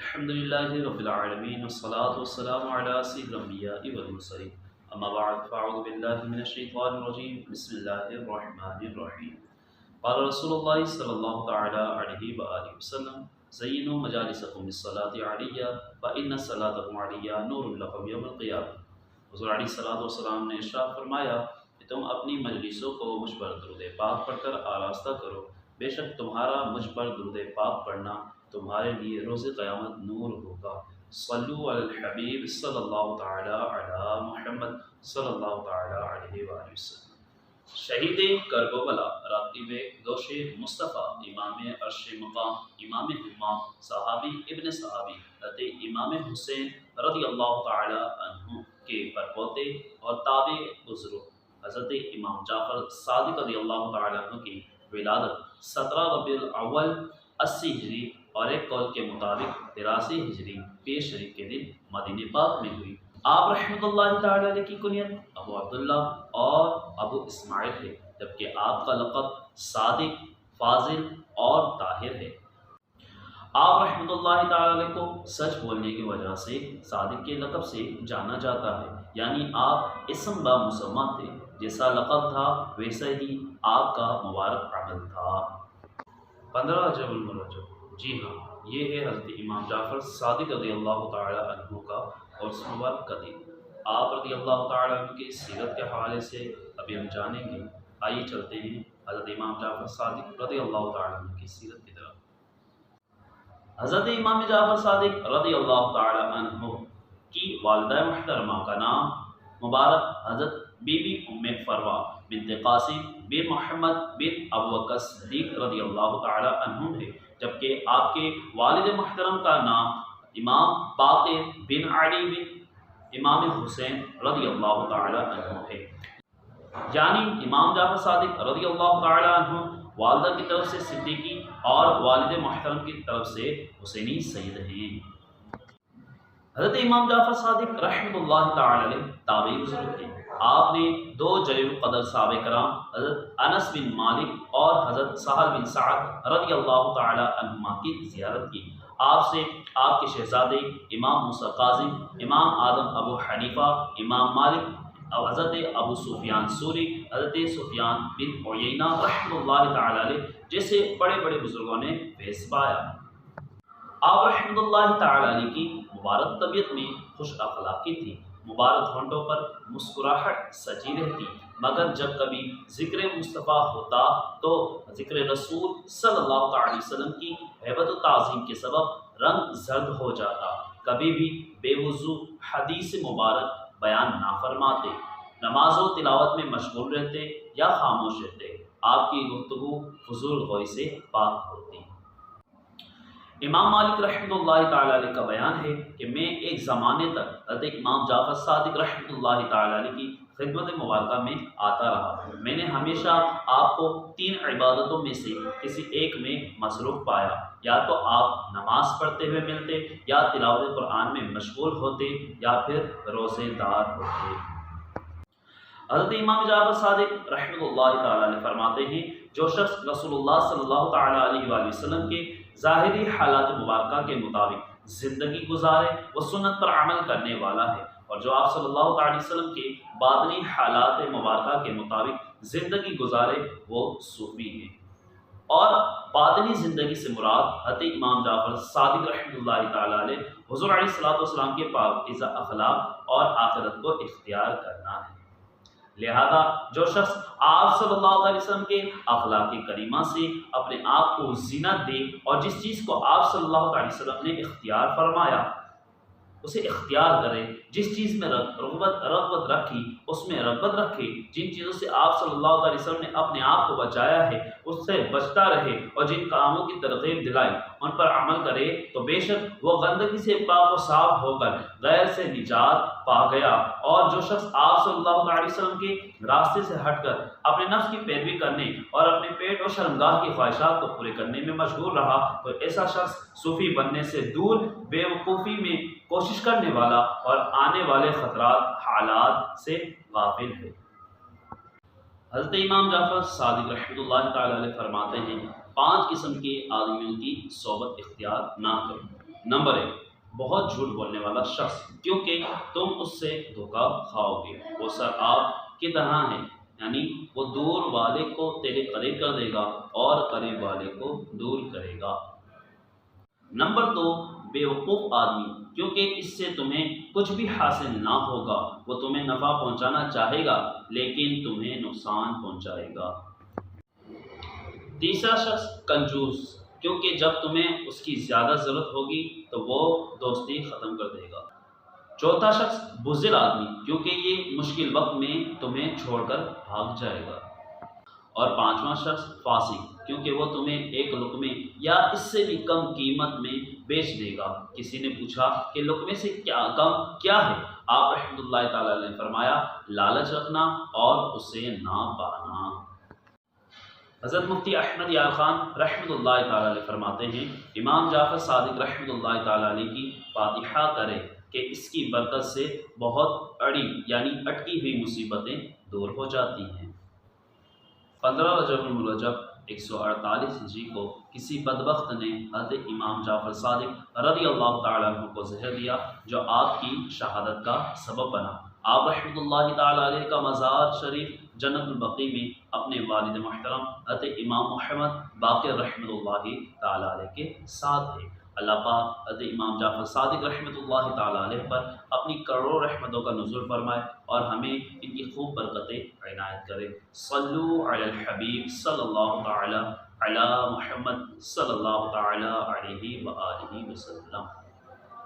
الحمد لله رب العالمين والصلاة والسلام على سيد الأنبياء والمرسلين أما بعد فأعوذ بالله من الشيطان الرجيم بسم الله الرحمن الرحيم قال رسول الله صلى الله تعالى عليه وآله وسلم زينوا مجالسكم بالصلاة علي فإن صلاتكم علي نور لكم يوم القيامة۔ حضور علیہ الصلوۃ والسلام نے ارشاد فرمایا کہ تم اپنی مجلسوں کو مجھ پر درود پاک پڑھ کر آراستہ کرو، بے شک تمہارا مجھ پر درود پاک پڑھنا تمہارے لیے روز قیامت نور ہوگا۔ صلو علی الحبیب صلی اللہ تعالی علی محمد صلی اللہ تعالی علیہ وآلہ وسلم۔ شہید کربلا راتب گوش مصطفیٰ امام عرش مقام امام ہمام صحابی ابن صحابی حضرت امام حسین رضی اللہ تعالی عنہ کے پرپوتے اور تابع بزرگ حضرت امام جعفر صادق رضی اللہ تعالی عنہ کی ولادت 17 ربیع الاول 80 ہجری اور ایک قول کے مطابق 83 ہجری پیر شریف کے دن مدینہ پاک میں ہوئی۔ آپ رحمۃ اللہ تعالی علیہ کی کنیت ابو عبداللہ اور ابو اسماعیل ہے، جبکہ آپ کا لقب صادق، فاضل اور طاہر ہے۔ آپ رحمۃ اللہ تعالی علیہ کو سچ بولنے کی وجہ سے صادق کے لقب سے جانا جاتا ہے، یعنی آپ اسم با مسمہ تھے، جیسا لقب تھا ویسا ہی آپ کا مبارک عمل تھا۔ 15 رجب المرجب، جی ہاں، یہ ہے حضرت امام جعفر صادق رضی اللہ تعالی عنہ کا اور اس مبارک کا دن۔ آپ رضی اللہ تعالی عنہ کی سیرت کے حوالے سے ابھی ہم جانیں گے۔ آئیے چلتے ہیں حضرت امام جعفر صادق رضی اللہ تعالی عنہ کی سیرت کی طرف۔ حضرت امام جعفر صادق رضی اللہ تعالی عنہ کی والدہ محترمہ کا نام مبارک حضرت بی بی ام فروہ بنت قاسم بن محمد بن ابو بکر صدیق رضی اللہ تعالی عنہ ہے، جبکہ آپ کے والد محترم کا نام امام باقر بن علی بن امام حسین رضی اللہ تعالی عنہ ہے، یعنی امام جعفر صادق رضی اللہ تعالی عنہ والدہ کی طرف سے صدیقی اور والد محترم کی طرف سے حسینی سید ہیں۔ حضرت امام جعفر صادق رحمۃ اللہ تعالی علیہ تابعی بزرگ ہیں۔ آپ نے 2 جلیل القدر صحابہ کرام حضرت انس بن مالک اور حضرت سہل بن سعد رضی اللہ تعالی عنہما کی زیارت کی۔ آپ سے آپ کے شہزادے امام موسیٰ کاظم، امام اعظم ابو حنیفہ، امام مالک اور حضرت ابو سفیان ثوری، حضرت سفیان بن عیینہ رحمۃ اللہ تعالی علیہ جیسے بڑے بڑے بزرگوں نے فیض پایا۔ آپ رحمۃ اللہ تعالی علیہ کی مبارک طبیعت میں خوش اخلاقی تھی، مبارک ہونٹوں پر مسکراہٹ سجی رہتی، مگر جب کبھی ذکر مصطفیٰ ہوتا تو ذکر رسول صلی اللہ تعالی وسلم کی ہیبت و تعظیم کے سبب رنگ زرد ہو جاتا، کبھی بھی بے وضو حدیث مبارک بیان نہ فرماتے، نماز و تلاوت میں مشغول رہتے یا خاموش رہتے، آپ کی گفتگو فضول گوئی سے پاک ہوتی۔ امام مالک رحمۃ اللہ تعالی علیہ کا بیان ہے کہ میں ایک زمانے تک حضرت امام جعفر صادق رحمۃ اللہ تعالی علیہ کی خدمت مبارکہ میں آتا رہا۔ میں نے ہمیشہ آپ کو 3 عبادتوں میں سے کسی ایک میں مصروف پایا، یا تو آپ نماز پڑھتے ہوئے ملتے، یا تلاوت قرآن میں مشغول ہوتے، یا پھر روزے دار ہوتے۔ حضرت امام جعفر صادق رحمۃ اللہ تعالی علیہ فرماتے ہیں، جو شخص رسول اللہ صلی اللہ تعالی علیہ وآلہ وسلم کے ظاہری حالات مبارکہ کے مطابق زندگی گزارے وہ سنت پر عمل کرنے والا ہے، اور جو آپ صلی اللہ تعالی وسلم کے باطنی حالات مبارکہ کے مطابق زندگی گزارے وہ صوفی ہیں۔ اور باطنی زندگی سے مراد حضرت امام جعفر صادق رحمۃ اللہ تعالی علیہ حضور علیہ الصلوۃ والسلام کے پاکیزہ اخلاق اور آخرت کو اختیار کرنا ہے۔ لہذا جو شخص آپ صلی اللہ علیہ وسلم کے اخلاق کریمہ سے اپنے آپ کو زینت دے اور جس چیز کو آپ صلی اللہ علیہ وسلم نے اختیار فرمایا اسے اختیار کرے، جس چیز میں رغبت رکھی اس میں رغبت رکھے، جن چیزوں سے آپ صلی اللہ علیہ وسلم نے اپنے آپ کو بچایا ہے اس سے بچتا رہے، اور جن کاموں کی ترغیب دلائی ان پر عمل کرے، تو بے شک وہ گندگی سے پاک و صاف ہو کر غیر سے نجات پا گیا۔ اور جو شخص آپ صلی اللہ علیہ وسلم کے راستے سے ہٹ کر اپنے نفس کی پیروی کرنے اور اپنے پیٹ اور شرمگاہ کی خواہشات کو پورے کرنے میں مشغول رہا، تو ایسا شخص صوفی بننے سے دور، بے وقوفی میں کوشش کرنے والا اور آنے والے خطرات حالات سے غافل ہے۔ حضرت امام جعفر صادق رحمۃ اللہ تعالی علیہ فرماتے ہیں، 5 قسم کے آدمیوں کی صحبت اختیار نہ کرو۔ نمبر 1، بہت جھوٹ بولنے والا شخص، کیونکہ تم اس سے دھوکہ کھاؤ گے۔ وہ سر آپ کی طرح ہے، یعنی وہ دور والے کو تیرے قریب کر دے گا اور قریب والے کو دور کرے گا۔ نمبر 2، بے وقوف آدمی، کیونکہ اس سے تمہیں کچھ بھی حاصل نہ ہوگا۔ وہ تمہیں نفع پہنچانا چاہے گا لیکن تمہیں نقصان پہنچائے گا۔ تیسرا شخص کنجوس، کیونکہ جب تمہیں اس کی زیادہ ضرورت ہوگی تو وہ دوستی ختم کر دے گا۔ چوتھا شخص بزدل آدمی، کیونکہ یہ مشکل وقت میں تمہیں چھوڑ کر بھاگ جائے گا۔ اور پانچواں شخص فاسق، کیونکہ وہ تمہیں ایک لقمے یا اس سے بھی کم قیمت میں بیچ دے گا۔ کسی نے پوچھا کہ لقمے سے کم کیا ہے؟ آپ رحمۃ اللہ تعالی علیہ نے فرمایا، لالچ رکھنا اور اسے نہ پانا۔ حضرت مفتی احمد یار خان رحمۃ اللہ تعالی علیہ فرماتے ہیں، امام جعفر صادق رحمۃ اللہ تعالی علیہ کی فاتحہ کرے کہ اس کی برکت سے بہت اڑی یعنی اٹکی ہوئی مصیبتیں دور ہو جاتی ہیں۔ 15 رجب المرجب 148 ہجری کو کسی بدبخت نے حضرت امام جعفر صادق رضی اللہ تعالیٰ عنہ کو زہر دیا، جو آپ کی شہادت کا سبب بنا۔ آپ رحمۃ اللہ تعالیٰ علیہ کا مزار شریف جنت البقیع میں اپنے والد محترم حضرت امام محمد باقر رحمۃ اللہ تعالیٰ علیہ کے ساتھ ہے۔ اللہ پاک حضرت امام جعفر صادق رحمۃ اللہ تعالیٰ علیہ پر اپنی کروڑوں رحمتوں کا نزول فرمائے اور ہمیں ان کی خوب برکتیں عنایت کرے۔ صلو علی الحبیب صلی اللہ تعالی علی محمد صلی اللہ تعالی علیہ وآلہ وسلم۔